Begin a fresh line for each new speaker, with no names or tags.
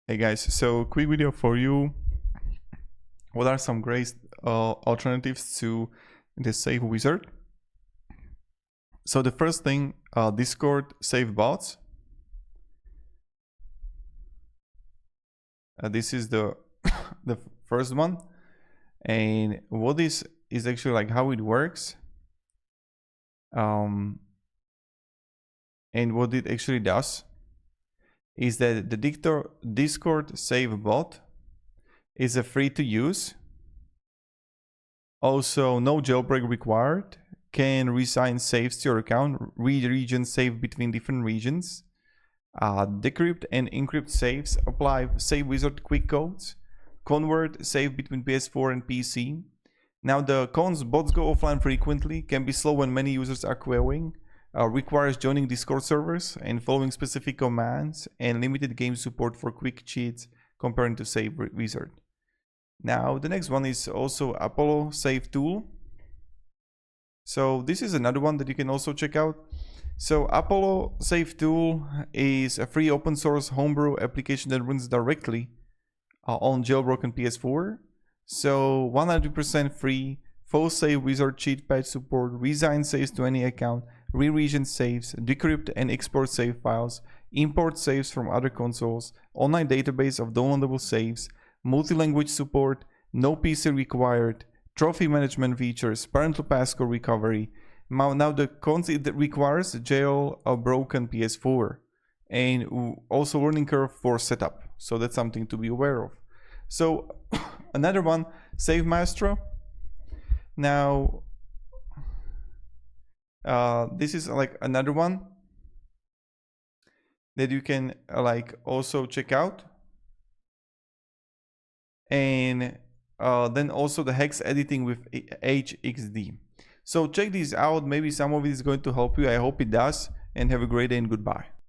Hey guys, so quick video for you. What are some great alternatives to the Save Wizard? So the first thing, Discord Save Bots. This is the the first one, and what is actually like how it works, and what it actually does is that the Discord Save Bot is a free to use. Also, no jailbreak required. Can reassign saves to your account, read region save between different regions, decrypt and encrypt saves, apply Save Wizard quick codes, convert save between PS4 and PC. Now the cons: bots go offline frequently, can be slow when many users are queuing, requires joining Discord servers and following specific commands, and limited game support for quick cheats comparing to Save Wizard. Now the next one is also Apollo Save Tool. So this is another one that you can also check out. So Apollo Save Tool is a free open source homebrew application that runs directly on jailbroken PS4. So 100% free, full Save Wizard cheat patch support, reassign saves to any account, re-region saves, decrypt and export save files, import saves from other consoles, online database of downloadable saves, multi-language support, no PC required, trophy management features, parental passcode recovery. Now the cons: it requires jail a broken PS4 and also learning curve for setup. So that's something to be aware of. So another one, Save Maestro. Now this is like another one that you can like also check out. And then also the hex editing with HXD. So check these out. Maybe some of it is going to help you. I hope it does. And have a great day and goodbye.